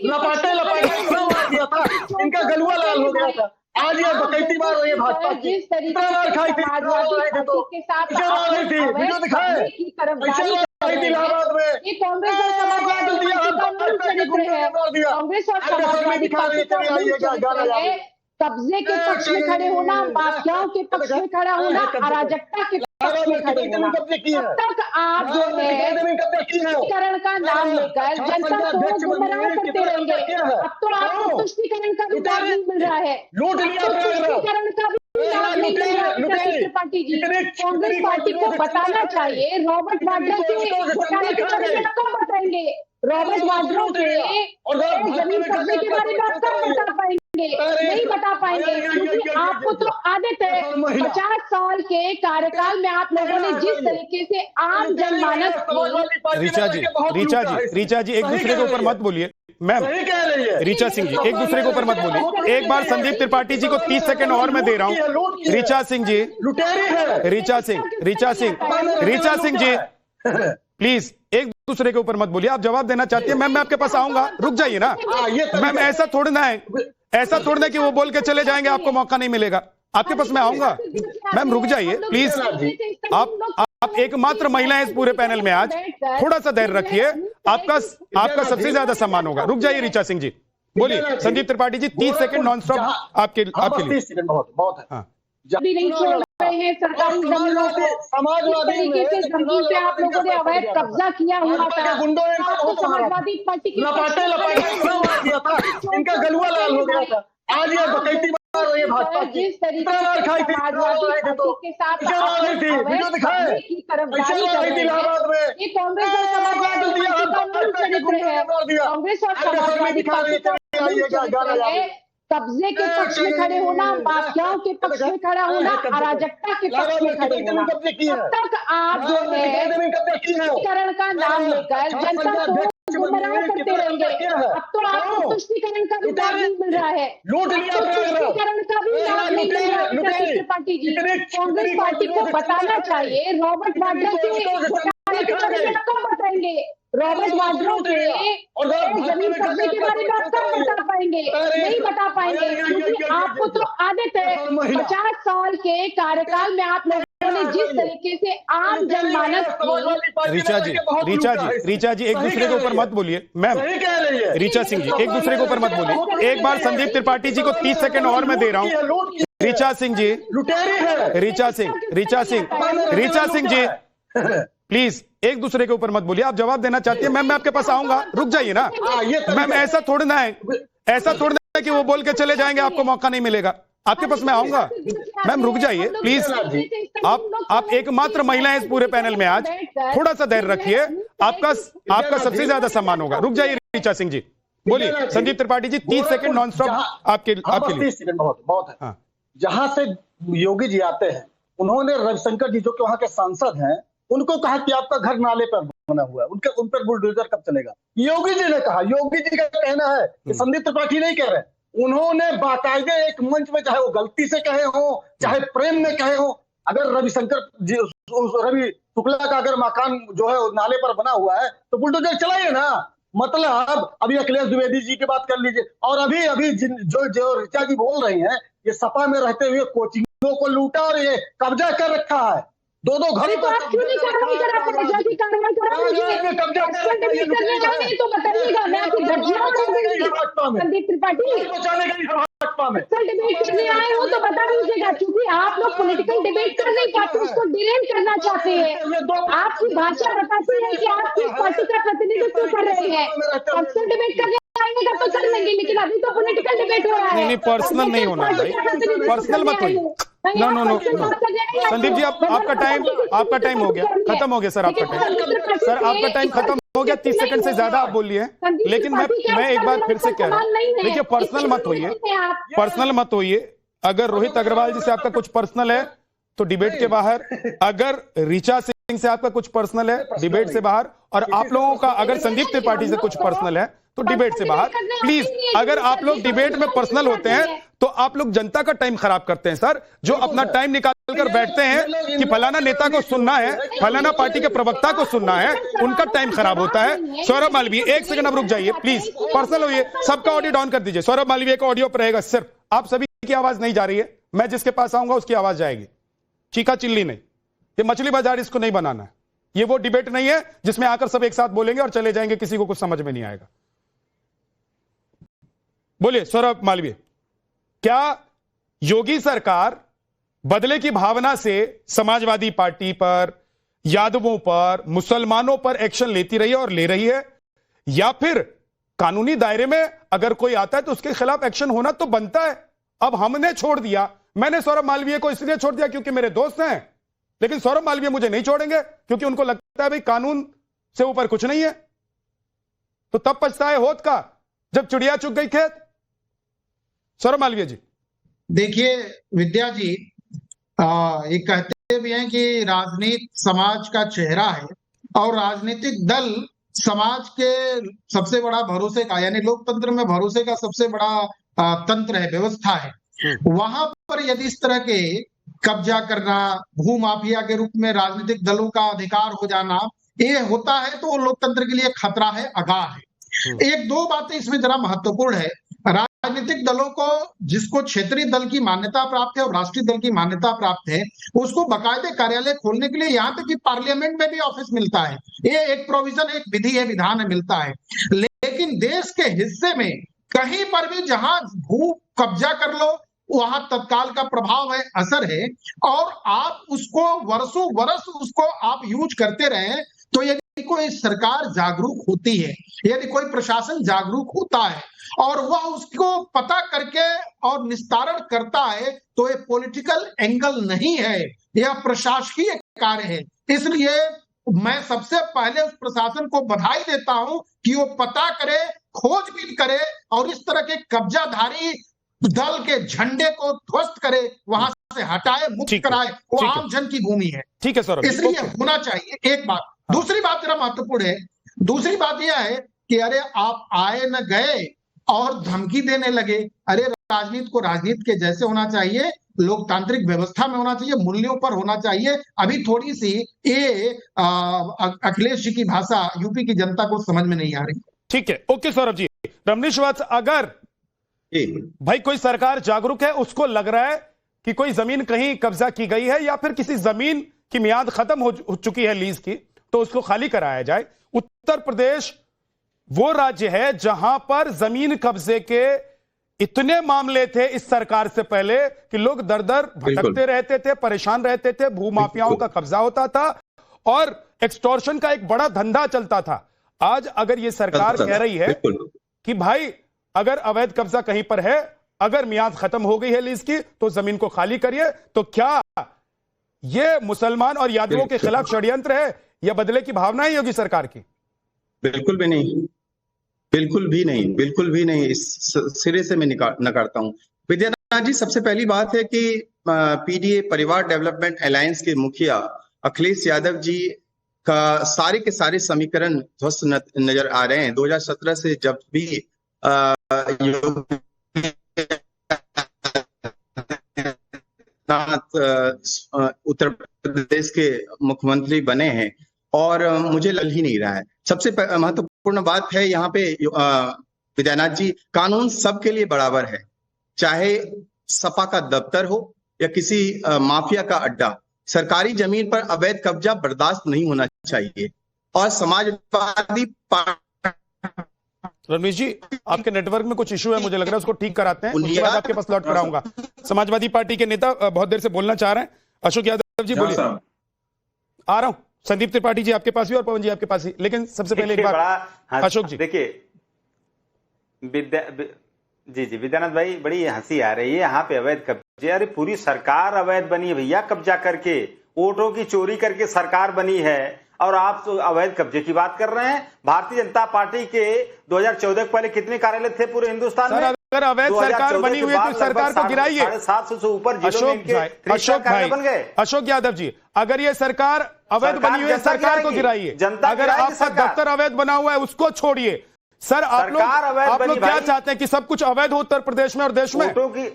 लपाटे लपाटे दिया था, इनका गलुआ लाल हो गया था। आज ये डकैती मार रही है भाजपा की, इतना मार खाई थी, वीडियो दिखाए, ऐसे मार थी इलाहाबाद में, कांग्रेस और समाजवादी कांग्रेस और समाजवादी पार्टी कब्जे के पक्ष में खड़े होना, माफियाओं के पक्ष में खड़ा होना, अराजकता के पक्ष में खड़े होना। अब तक आप जो है तुष्टिकरण का नाम लेकर जनता को गुमराह करते रहेंगे। अब तो आपको तुष्टिकरण का भी लाभ नहीं मिल रहा है, तुष्टिकरण का भी लाभ नहीं मिल रहा है। त्रिपाठी जी, कांग्रेस पार्टी को बताना चाहिए रॉबर्ट वाड्रा के घोटाले के बारे में कब बताएंगे, रॉबर्ट वाड्रा के जमीन कब्जे के बारे में आप कब बता पाएंगे? नहीं बता पाएंगे, क्योंकि आपको तो आदत है 50 साल के कार्यकाल में आप लोगों ने जिस तरीके से आम जनमानस रीचा जी एक दूसरे के ऊपर मत बोलिए मैम। रीचा सिंह जी एक दूसरे के ऊपर मत बोलिए। एक बार संदीप त्रिपाठी जी को 30 सेकंड और मैं दे रहा हूँ। रीचा सिंह जी, रीचा सिंह जी प्लीज एक दूसरे के ऊपर मत बोलिए। आप जवाब देना चाहती है मैम, मैं आपके पास आऊंगा, रुक जाइए ना मैम। ऐसा थोड़ा है कि वो बोल के चले जाएंगे, आपको मौका नहीं मिलेगा, आपके पास मैं आऊंगा। मैम रुक जाइए प्लीज। आप एकमात्र महिला हैं इस पूरे पैनल में आज, थोड़ा सा धैर्य रखिए, आपका सबसे ज्यादा सम्मान होगा। रुक जाइए रीचा सिंह जी, बोलिए। Sandeep Tripathi ji 30 second non stop आपके लिए। बहुत है। भी नहीं छोड़ रहे हैं सरकारी जमीनों को, समाजवादी तरीके से जमीन पे आप लोगों ने अवैध कब्जा किया हुआ था, आपको समाजवादी पार्टी की लपाटे लपाटे दिया था, इनका गलुआ लाल हो गया था। आज ये डकैती मार रही है भाजपा की, इतना मार खाई थी, के साथ वीडियो दिखाए, ऐसे मार थी इलाहाबाद में, कांग्रेस और समाजवादी कांग्रेस और समाजवादी पार्टी कब्जे के पक्ष में खड़े होना, माफियाओं के पक्ष में खड़ा होना, अराजकता के पक्ष में खड़े होना। अब तक आप जो है तुष्टिकरण का नाम लेकर जनता को गुमराह करते रहेंगे। अब तो आपको तुष्टिकरण का भी लाभ नहीं मिल रहा है, तुष्टिकरण का भी लाभ नहीं मिल रहा है। त्रिपाठी जी, कांग्रेस पार्टी को बताना चाहिए रॉबर्ट वाड्रा के घोटाले के बारे में कब बताएंगे, रॉबर्ट वाड्रा के जमीन कब्जे के बारे में आप कब बता पाएंगे? नहीं बता पाएंगे, क्योंकि आपको तो आदत है 50 साल के कार्यकाल में आप लोगों ने जिस तरीके से आम जनमानस। रीचा जी एक दूसरे के ऊपर मत बोलिए मैम। रीचा सिंह जी एक दूसरे के ऊपर मत बोलिए। एक बार संदीप त्रिपाठी जी को 30 सेकंड और मैं दे रहा हूँ। रीचा सिंह जी प्लीज एक दूसरे के ऊपर मत बोलिए। आप जवाब देना चाहती है मैम, मैं आपके पास आऊंगा, रुक जाइए ना मैम। ऐसा थोड़ा है कि वो बोल के चले जाएंगे, आपको मौका नहीं मिलेगा, आपके पास मैं आऊंगा। मैम रुक जाइए प्लीज। आप एकमात्र महिला हैं इस पूरे पैनल में आज, थोड़ा सा धैर्य रखिए, आपका सबसे ज्यादा सम्मान होगा। रुक जाइए रीचा सिंह जी, बोलिए। Sandeep Tripathi ji 30 second non stop आपके लिए। बहुत है। जहां से योगी जी आते हैं, उन्होंने रविशंकर जी जो कि वहां के सांसद हैं, उनको कहा कि आपका घर नाले पर बना हुआ है, उन पर बुलडोजर कब चलेगा? योगी जी ने कहा। योगी जी का कहना है कि संदीप त्रिपाठी नहीं कह रहे, उन्होंने बाकायदे एक मंच में, चाहे वो गलती से कहे हो, चाहे प्रेम में कहे हो, अगर रविशंकर जी, रवि शुक्ला का अगर मकान जो है नाले पर बना हुआ है तो बुलडोजर चलाइए ना। मतलब अभी अखिलेश द्विवेदी जी की बात कर लीजिए, और अभी जो ऋचा जी बोल रही हैं, ये सपा में रहते हुए कोचिंगों को लूटा और ये कब्जा कर रखा है। दो घर तो आप क्यों नहीं कार्रवाई कराते? जल्दी कार्रवाई कराइए तो बताइएगा। मैं आपकी संदीप त्रिपाठी डिबेट करने आए हो तो बता दीजिएगा, क्योंकि आप लोग पॉलिटिकल डिबेट कर नहीं पाते, उसको डिरेल करना चाहते हैं। आपकी भाषा बताती है कि आप किस पार्टी का प्रतिनिधित्व कर रहे हैं। पर्सनल डिबेट करने आएंगे तो कर लेंगे, लेकिन अभी तो पॉलिटिकल डिबेट हो रहा है। नहीं, पर्सनल नहीं होना भाई, पर्सनल मत होइए। नो संदीप जी, आपका टाइम हो गया, खत्म हो गया सर। आपका टाइम खत्म हो गया। 30 सेकंड से ज्यादा आप बोल लिए हैं, लेकिन मैं एक बार फिर से कह रहा हूँ, देखिए पर्सनल मत होइए। अगर रोहित अग्रवाल जी से आपका कुछ पर्सनल है तो डिबेट के बाहर, अगर रीचा सिंह से आपका कुछ पर्सनल है डिबेट से बाहर, और आप लोगों का अगर संदीप त्रिपाठी से कुछ पर्सनल है तो डिबेट से बाहर। प्लीज, अगर आप लोग डिबेट में पर्सनल होते हैं तो आप लोग जनता का टाइम खराब करते हैं सर। जो अपना टाइम निकाल कर बैठते हैं कि फलाना नेता को सुनना है, फलाना पार्टी के प्रवक्ता को सुनना है, उनका टाइम खराब होता है। सौरभ मालवीय, एक सेकंड अब रुक जाइए प्लीज, पर्सनल होइए, सबका ऑडियो डाउन कर दीजिए। सौरभ मालवीय का ऑडियो पर रहेगा सिर्फ, आप सभी की आवाज नहीं जा रही है, मैं जिसके पास आऊंगा उसकी आवाज जाएगी, चीखा चिल्ली नहीं। ये मछली बाजार इसको नहीं बनाना है, ये वो डिबेट नहीं है जिसमें आकर सब एक साथ बोलेंगे और चले जाएंगे, किसी को कुछ समझ में नहीं आएगा। बोलिए सौरभ मालवीय, क्या योगी सरकार बदले की भावना से समाजवादी पार्टी पर, यादवों पर, मुसलमानों पर एक्शन लेती रही है और ले रही है, या फिर कानूनी दायरे में अगर कोई आता है तो उसके खिलाफ एक्शन होना तो बनता है? अब हमने छोड़ दिया, मैंने सौरभ मालवीय को इसलिए छोड़ दिया क्योंकि मेरे दोस्त हैं, लेकिन सौरभ मालवीय मुझे नहीं छोड़ेंगे क्योंकि उनको लगता है भाई कानून से ऊपर कुछ नहीं है। तो तब पछताए होत का जब चिड़िया चुग गई खेत। सौरभ मालवीय जी, देखिए विद्या जी, ये कहते भी हैं कि राजनीति समाज का चेहरा है और राजनीतिक दल समाज के सबसे बड़ा भरोसे का, यानी लोकतंत्र में भरोसे का सबसे बड़ा तंत्र है, व्यवस्था है। वहां पर यदि इस तरह के कब्जा करना, भू माफिया के रूप में राजनीतिक दलों का अधिकार हो जाना, ये होता है तो लोकतंत्र के लिए खतरा है, आगाह है। एक दो बातें इसमें जरा महत्वपूर्ण है। राजनीतिक दलों को, जिसको क्षेत्रीय दल की मान्यता प्राप्त है और राष्ट्रीय दल की मान्यता प्राप्त है, उसको बाकायदे कार्यालय खोलने के लिए यहाँ तक कि पार्लियामेंट में भी ऑफिस मिलता है। ये एक प्रोविजन, एक विधि है, विधान है, मिलता है। लेकिन देश के हिस्से में कहीं पर भी जहां भू कब्जा कर लो, वहां तत्काल का प्रभाव है, असर है, और आप उसको वर्षों वर्ष उसको आप यूज करते रहे, तो यदि कोई सरकार जागरूक होती है, यदि कोई प्रशासन जागरूक होता है और वह उसको पता करके और निस्तारण करता है, तो ये पॉलिटिकल एंगल नहीं है, यह प्रशासकीय कार्य है। इसलिए मैं सबसे पहले उस प्रशासन को बधाई देता हूं कि वो पता करे, खोजबीन करे और इस तरह के कब्जाधारी दल के झंडे को ध्वस्त करे, वहां से हटाए, मुक्त कराए। वो आम जन की भूमि है, ठीक है सौरभ, इसलिए होना चाहिए। एक बात। दूसरी बात जरा महत्वपूर्ण है, दूसरी बात यह है कि अरे आप आए न गए और धमकी देने लगे। अरे राजनीति को राजनीति के जैसे होना चाहिए, लोकतांत्रिक व्यवस्था में होना चाहिए, मूल्यों पर होना चाहिए। अभी थोड़ी सी ये अखिलेश जी की भाषा यूपी की जनता को समझ में नहीं आ रही। ठीक है, ओके सौरभ जी। रमनीश वत्स, अगर भाई कोई सरकार जागरूक है, उसको लग रहा है कि कोई जमीन कहीं कब्जा की गई है या फिर किसी जमीन की मियाद खत्म हो चुकी है लीज की, तो उसको खाली कराया जाए। उत्तर प्रदेश वो राज्य है जहां पर जमीन कब्जे के इतने मामले थे इस सरकार से पहले कि लोग दर दर भटकते रहते थे, परेशान रहते थे, भूमाफियाओं का कब्जा होता था और एक्सटॉर्शन का एक बड़ा धंधा चलता था। आज अगर ये सरकार कह रही है कि भाई अगर अवैध कब्जा कहीं पर है, अगर मियाद खत्म हो गई है लीज की, तो जमीन को खाली करिए, तो क्या ये मुसलमान और यादवों के खिलाफ षड्यंत्र है या बदले की भावना है योगी सरकार की? बिल्कुल भी नहीं, बिल्कुल भी नहीं, बिल्कुल भी नहीं। इस सिरे से मैं नकारता हूं। विद्यानाथ जी, सबसे पहली बात है कि पीडीए परिवार डेवलपमेंट अलायंस के मुखिया अखिलेश यादव जी का सारे के सारे समीकरण ध्वस्त नजर आ रहे हैं। 2017 से जब भी उत्तर प्रदेश के मुख्यमंत्री बने हैं और मुझे लग ही नहीं रहा है। सबसे महत्वपूर्ण बात है यहाँ पे विद्यानाथ जी, कानून सबके लिए बराबर है, चाहे सपा का दफ्तर हो या किसी माफिया का अड्डा। सरकारी जमीन पर अवैध कब्जा बर्दाश्त नहीं होना चाहिए। और समाजवादी रमेश जी, आपके नेटवर्क में कुछ इशू है, मुझे लग रहा है उसको ठीक कराते हैं, उसके बाद आपके पास लौट कर आऊंगा। समाजवादी पार्टी के नेता बहुत देर से बोलना चाह रहे हैं। अशोक यादव जी बोलिए। आ रहा हूं। संदीप त्रिपाठी जी आपके पास भी और पवन जी आपके पास ही, लेकिन सबसे पहले एक बार अशोक जी। देखिए जी विद्यानाथ भाई, बड़ी हंसी आ रही है यहाँ पे अवैध कब्जे। अरे पूरी सरकार अवैध बनी है भैया, कब्जा करके, वोटों की चोरी करके सरकार बनी है और आप तो अवैध कब्जे की बात कर रहे हैं। भारतीय जनता पार्टी के 2014 के पहले कितने कार्यालय थे पूरे हिंदुस्तान में? अगर अवैध सरकार बनी हुई है तो सरकार को गिराइए। 750 से ऊपर बन गए। अशोक यादव जी, अगर ये सरकार अवैध बनी हुई है, सरकार को गिराइए। अगर आपका दफ्तर अवैध बना हुआ है, उसको छोड़िए। सर आप लोग क्या चाहते हैं कि सब कुछ अवैध हो उत्तर प्रदेश में और देश में?